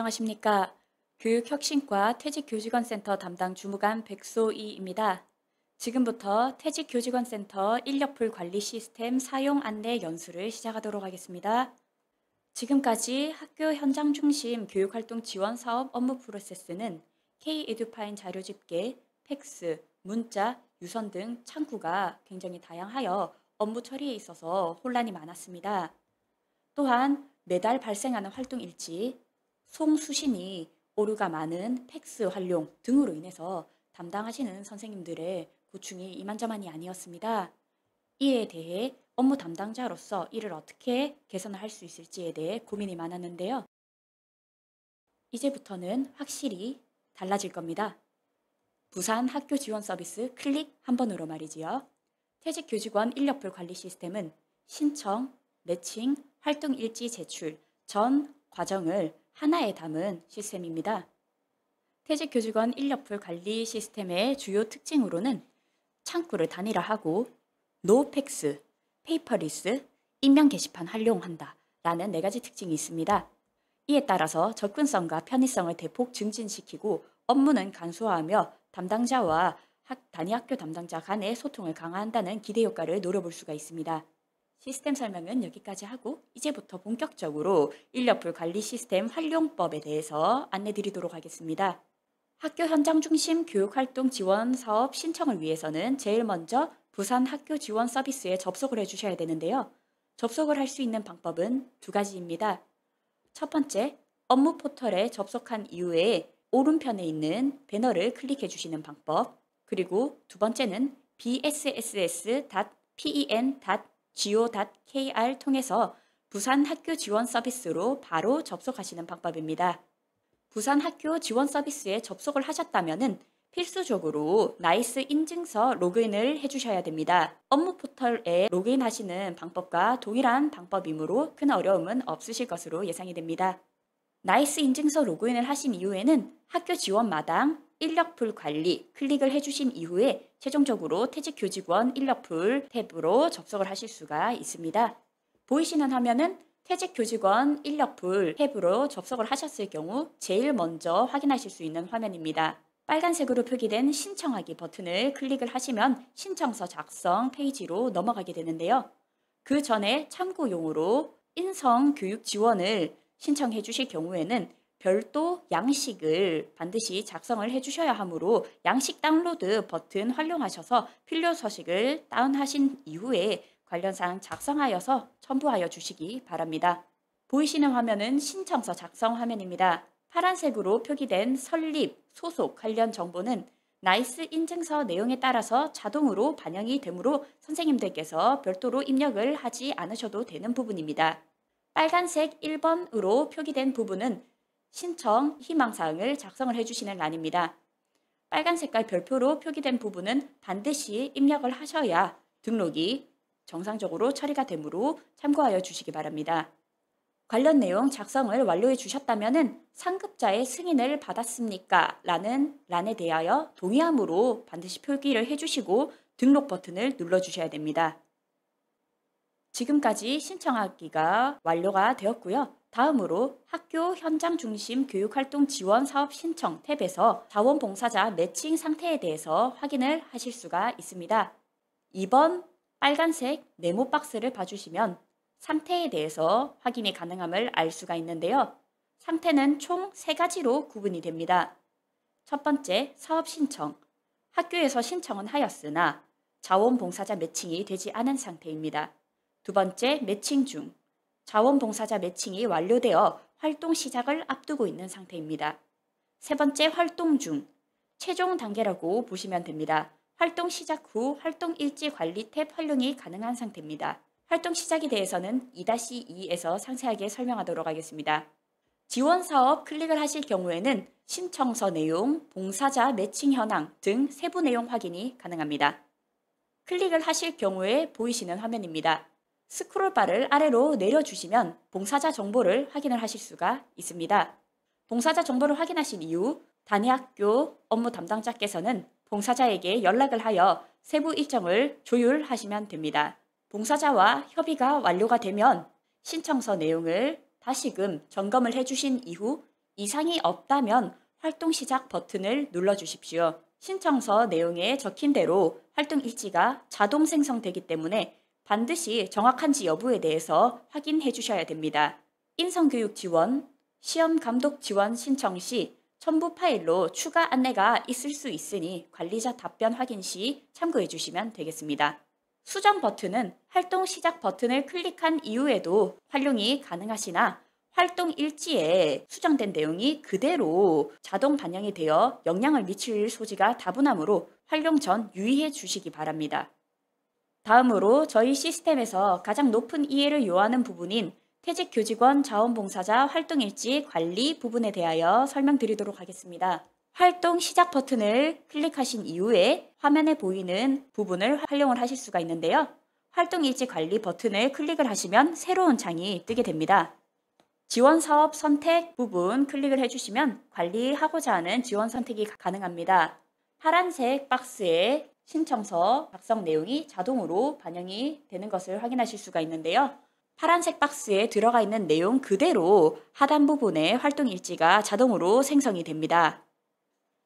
안녕하십니까. 교육혁신과 퇴직교직원센터 담당 주무관 백소희입니다. 지금부터 퇴직교직원센터 인력풀 관리 시스템 사용 안내 연수를 시작하도록 하겠습니다. 지금까지 학교 현장 중심 교육활동 지원 사업 업무 프로세스는 K-에듀파인 자료 집계, 팩스, 문자, 유선 등 창구가 굉장히 다양하여 업무 처리에 있어서 혼란이 많았습니다. 또한 매달 발생하는 활동 일지, 송수신이 오류가 많은 팩스 활용 등으로 인해서 담당하시는 선생님들의 고충이 이만저만이 아니었습니다. 이에 대해 업무 담당자로서 이를 어떻게 개선을 할 수 있을지에 대해 고민이 많았는데요. 이제부터는 확실히 달라질 겁니다. 부산 학교 지원 서비스 클릭 한 번으로 말이지요. 퇴직교직원 인력풀 관리 시스템은 신청, 매칭, 활동 일지 제출 전 과정을 하나에 담은 시스템입니다. 퇴직교직원 인력풀 관리 시스템의 주요 특징으로는 창구를 단일화하고 노팩스, 페이퍼리스, 익명 게시판 활용한다 라는 4가지 특징이 있습니다. 이에 따라서 접근성과 편의성을 대폭 증진시키고 업무는 간소화하며 담당자와 단위 학교 담당자 간의 소통을 강화한다는 기대 효과를 노려볼 수가 있습니다. 시스템 설명은 여기까지 하고 이제부터 본격적으로 인력풀 관리 시스템 활용법에 대해서 안내 드리도록 하겠습니다. 학교 현장 중심 교육활동 지원 사업 신청을 위해서는 제일 먼저 부산 학교 지원 서비스에 접속을 해주셔야 되는데요. 접속을 할 수 있는 방법은 2가지입니다. 첫 번째, 업무 포털에 접속한 이후에 오른편에 있는 배너를 클릭해 주시는 방법, 그리고 2번째는 bss.pen.go.kr 통해서 부산 학교 지원 서비스로 바로 접속하시는 방법입니다. 부산 학교 지원 서비스에 접속을 하셨다면 필수적으로 나이스 인증서 로그인을 해주셔야 됩니다. 업무 포털에 로그인 하시는 방법과 동일한 방법이므로 큰 어려움은 없으실 것으로 예상이 됩니다. 나이스 인증서 로그인을 하신 이후에는 학교 지원 마당 인력풀 관리 클릭을 해주신 이후에 최종적으로 퇴직교직원 인력풀 탭으로 접속을 하실 수가 있습니다. 보이시는 화면은 퇴직교직원 인력풀 탭으로 접속을 하셨을 경우 제일 먼저 확인하실 수 있는 화면입니다. 빨간색으로 표기된 신청하기 버튼을 클릭을 하시면 신청서 작성 페이지로 넘어가게 되는데요. 그 전에 참고용으로 인성 교육 지원을 신청해 주실 경우에는 별도 양식을 반드시 작성을 해 주셔야 하므로 양식 다운로드 버튼 활용하셔서 필요 서식을 다운하신 이후에 관련 사항 작성하여서 첨부하여 주시기 바랍니다. 보이시는 화면은 신청서 작성 화면입니다. 파란색으로 표기된 설립, 소속 관련 정보는 나이스 인증서 내용에 따라서 자동으로 반영이 되므로 선생님들께서 별도로 입력을 하지 않으셔도 되는 부분입니다. 빨간색 1번으로 표기된 부분은 신청 희망사항을 작성을 해주시는 란입니다. 빨간 색깔 별표로 표기된 부분은 반드시 입력을 하셔야 등록이 정상적으로 처리가 되므로 참고하여 주시기 바랍니다. 관련 내용 작성을 완료해 주셨다면 상급자의 승인을 받았습니까? 라는 란에 대하여 동의함으로 반드시 표기를 해주시고 등록 버튼을 눌러주셔야 됩니다. 지금까지 신청하기가 완료가 되었고요. 다음으로 학교 현장 중심 교육활동 지원 사업 신청 탭에서 자원봉사자 매칭 상태에 대해서 확인을 하실 수가 있습니다. 2번 빨간색 네모 박스를 봐주시면 상태에 대해서 확인이 가능함을 알 수가 있는데요. 상태는 총 3가지로 구분이 됩니다. 첫 번째, 사업 신청. 학교에서 신청은 하였으나 자원봉사자 매칭이 되지 않은 상태입니다. 2번째, 매칭 중. 자원봉사자 매칭이 완료되어 활동 시작을 앞두고 있는 상태입니다. 3번째, 활동 중. 최종 단계라고 보시면 됩니다. 활동 시작 후 활동 일지 관리 탭 활용이 가능한 상태입니다. 활동 시작에 대해서는 2-2에서 상세하게 설명하도록 하겠습니다. 지원 사업 클릭을 하실 경우에는 신청서 내용, 봉사자 매칭 현황 등 세부 내용 확인이 가능합니다. 클릭을 하실 경우에 보이시는 화면입니다. 스크롤바를 아래로 내려주시면 봉사자 정보를 확인을 하실 수가 있습니다. 봉사자 정보를 확인하신 이후 단위 학교 업무 담당자께서는 봉사자에게 연락을 하여 세부 일정을 조율하시면 됩니다. 봉사자와 협의가 완료가 되면 신청서 내용을 다시금 점검을 해주신 이후 이상이 없다면 활동 시작 버튼을 눌러주십시오. 신청서 내용에 적힌 대로 활동 일지가 자동 생성되기 때문에 반드시 정확한지 여부에 대해서 확인해 주셔야 됩니다. 인성교육 지원, 시험 감독 지원 신청 시 첨부 파일로 추가 안내가 있을 수 있으니 관리자 답변 확인 시 참고해 주시면 되겠습니다. 수정 버튼은 활동 시작 버튼을 클릭한 이후에도 활용이 가능하시나 활동 일지에 수정된 내용이 그대로 자동 반영이 되어 영향을 미칠 소지가 다분하므로 활용 전 유의해 주시기 바랍니다. 다음으로 저희 시스템에서 가장 높은 이해를 요하는 부분인 퇴직교직원 자원봉사자 활동일지 관리 부분에 대하여 설명드리도록 하겠습니다. 활동 시작 버튼을 클릭하신 이후에 화면에 보이는 부분을 활용을 하실 수가 있는데요. 활동일지 관리 버튼을 클릭을 하시면 새로운 창이 뜨게 됩니다. 지원사업 선택 부분 클릭을 해주시면 관리하고자 하는 지원 선택이 가능합니다. 파란색 박스에 신청서 작성 내용이 자동으로 반영이 되는 것을 확인하실 수가 있는데요. 파란색 박스에 들어가 있는 내용 그대로 하단 부분에 활동일지가 자동으로 생성이 됩니다.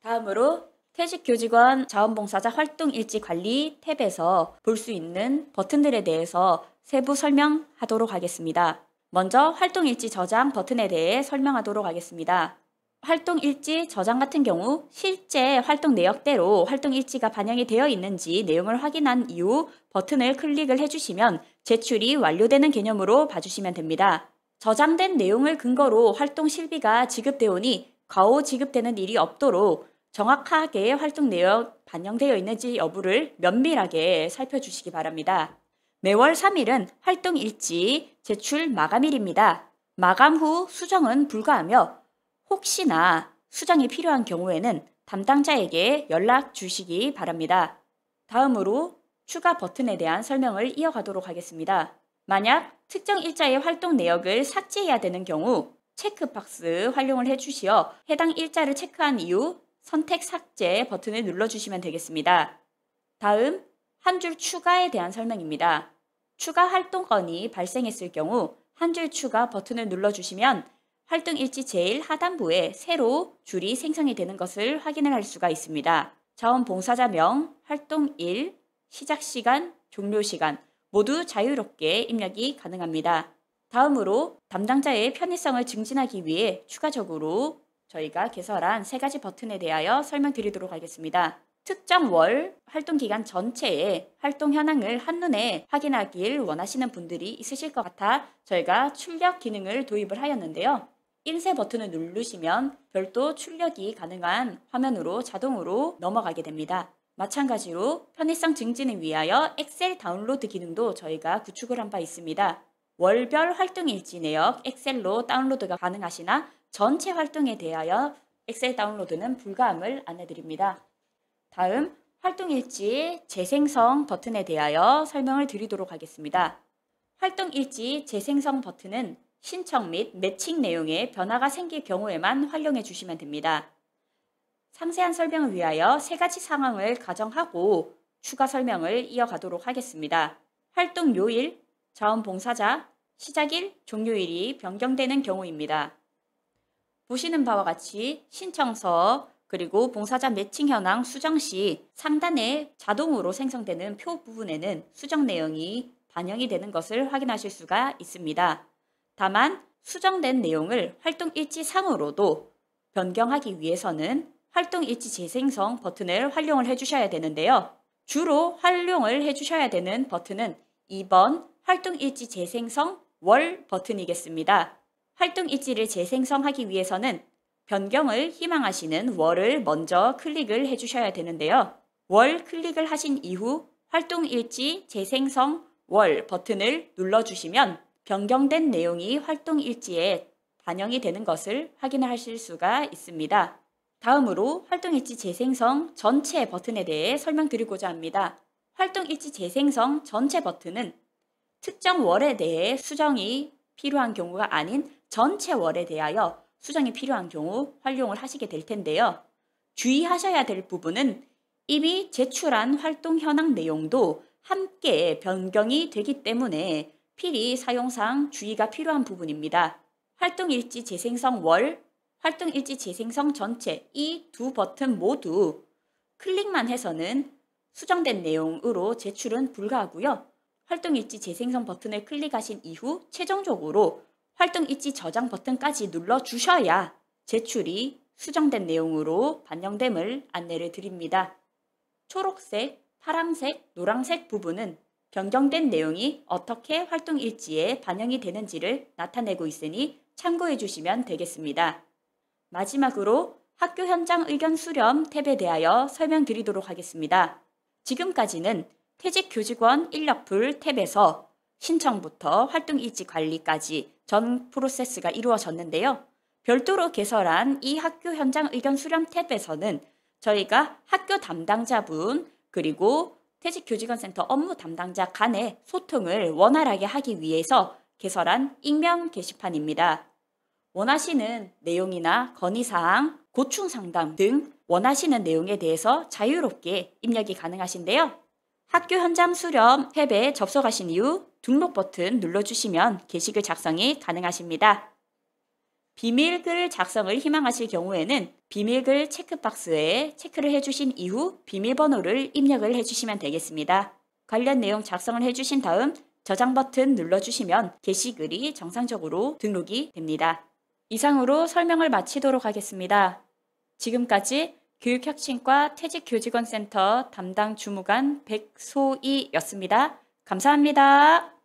다음으로 퇴직교직원 자원봉사자 활동일지 관리 탭에서 볼 수 있는 버튼들에 대해서 세부 설명하도록 하겠습니다. 먼저 활동일지 저장 버튼에 대해 설명하도록 하겠습니다. 활동일지 저장 같은 경우 실제 활동 내역대로 활동일지가 반영이 되어 있는지 내용을 확인한 이후 버튼을 클릭을 해주시면 제출이 완료되는 개념으로 봐주시면 됩니다. 저장된 내용을 근거로 활동 실비가 지급되오니 과오 지급되는 일이 없도록 정확하게 활동 내역 반영되어 있는지 여부를 면밀하게 살펴주시기 바랍니다. 매월 3일은 활동일지 제출 마감일입니다. 마감 후 수정은 불가하며 혹시나 수정이 필요한 경우에는 담당자에게 연락 주시기 바랍니다. 다음으로 추가 버튼에 대한 설명을 이어가도록 하겠습니다. 만약 특정 일자의 활동 내역을 삭제해야 되는 경우 체크박스 활용을 해주시어 해당 일자를 체크한 이후 선택 삭제 버튼을 눌러주시면 되겠습니다. 다음 한 줄 추가에 대한 설명입니다. 추가 활동건이 발생했을 경우 한 줄 추가 버튼을 눌러주시면 활동일지 제일 하단부에 새로 줄이 생성이 되는 것을 확인을 할 수가 있습니다. 자원봉사자명, 활동일, 시작시간, 종료시간 모두 자유롭게 입력이 가능합니다. 다음으로 담당자의 편의성을 증진하기 위해 추가적으로 저희가 개설한 3가지 버튼에 대하여 설명드리도록 하겠습니다. 특정 월 활동기간 전체의 활동 현황을 한눈에 확인하길 원하시는 분들이 있으실 것 같아 저희가 출력 기능을 도입을 하였는데요. 인쇄 버튼을 누르시면 별도 출력이 가능한 화면으로 자동으로 넘어가게 됩니다. 마찬가지로 편의성 증진을 위하여 엑셀 다운로드 기능도 저희가 구축을 한 바 있습니다. 월별 활동일지 내역 엑셀로 다운로드가 가능하시나 전체 활동에 대하여 엑셀 다운로드는 불가함을 안내드립니다. 다음 활동일지 재생성 버튼에 대하여 설명을 드리도록 하겠습니다. 활동일지 재생성 버튼은 신청 및 매칭 내용에 변화가 생길 경우에만 활용해 주시면 됩니다. 상세한 설명을 위하여 3가지 상황을 가정하고 추가 설명을 이어가도록 하겠습니다. 활동 요일, 자원봉사자, 시작일, 종료일이 변경되는 경우입니다. 보시는 바와 같이 신청서 그리고 봉사자 매칭 현황 수정 시 상단에 자동으로 생성되는 표 부분에는 수정 내용이 반영이 되는 것을 확인하실 수가 있습니다. 다만 수정된 내용을 활동일지상으로도 변경하기 위해서는 활동일지 재생성 버튼을 활용을 해주셔야 되는데요. 주로 활용을 해주셔야 되는 버튼은 2번 활동일지 재생성 월 버튼이겠습니다. 활동일지를 재생성하기 위해서는 변경을 희망하시는 월을 먼저 클릭을 해주셔야 되는데요. 월 클릭을 하신 이후 활동일지 재생성 월 버튼을 눌러주시면 변경된 내용이 활동일지에 반영이 되는 것을 확인하실 수가 있습니다. 다음으로 활동일지 재생성 전체 버튼에 대해 설명드리고자 합니다. 활동일지 재생성 전체 버튼은 특정 월에 대해 수정이 필요한 경우가 아닌 전체 월에 대하여 수정이 필요한 경우 활용을 하시게 될 텐데요. 주의하셔야 될 부분은 이미 제출한 활동 현황 내용도 함께 변경이 되기 때문에 필히 사용상 주의가 필요한 부분입니다. 활동일지 재생성 월, 활동일지 재생성 전체 이 두 버튼 모두 클릭만 해서는 수정된 내용으로 제출은 불가하고요. 활동일지 재생성 버튼을 클릭하신 이후 최종적으로 활동일지 저장 버튼까지 눌러주셔야 제출이 수정된 내용으로 반영됨을 안내를 드립니다. 초록색, 파란색, 노란색 부분은 변경된 내용이 어떻게 활동일지에 반영이 되는지를 나타내고 있으니 참고해 주시면 되겠습니다. 마지막으로 학교 현장 의견 수렴 탭에 대하여 설명드리도록 하겠습니다. 지금까지는 퇴직교직원 인력풀 탭에서 신청부터 활동일지 관리까지 전 프로세스가 이루어졌는데요. 별도로 개설한 이 학교 현장 의견 수렴 탭에서는 저희가 학교 담당자분 그리고 퇴직교직원센터 업무 담당자 간의 소통을 원활하게 하기 위해서 개설한 익명 게시판입니다. 원하시는 내용이나 건의사항, 고충상담 등 원하시는 내용에 대해서 자유롭게 입력이 가능하신데요. 학교 현장 수렴 탭에 접속하신 이후 등록 버튼 눌러주시면 게시글 작성이 가능하십니다. 비밀글 작성을 희망하실 경우에는 비밀글 체크박스에 체크를 해주신 이후 비밀번호를 입력을 해주시면 되겠습니다. 관련 내용 작성을 해주신 다음 저장 버튼 눌러주시면 게시글이 정상적으로 등록이 됩니다. 이상으로 설명을 마치도록 하겠습니다. 지금까지 교육혁신과 퇴직교직원센터 담당 주무관 백소희였습니다. 감사합니다.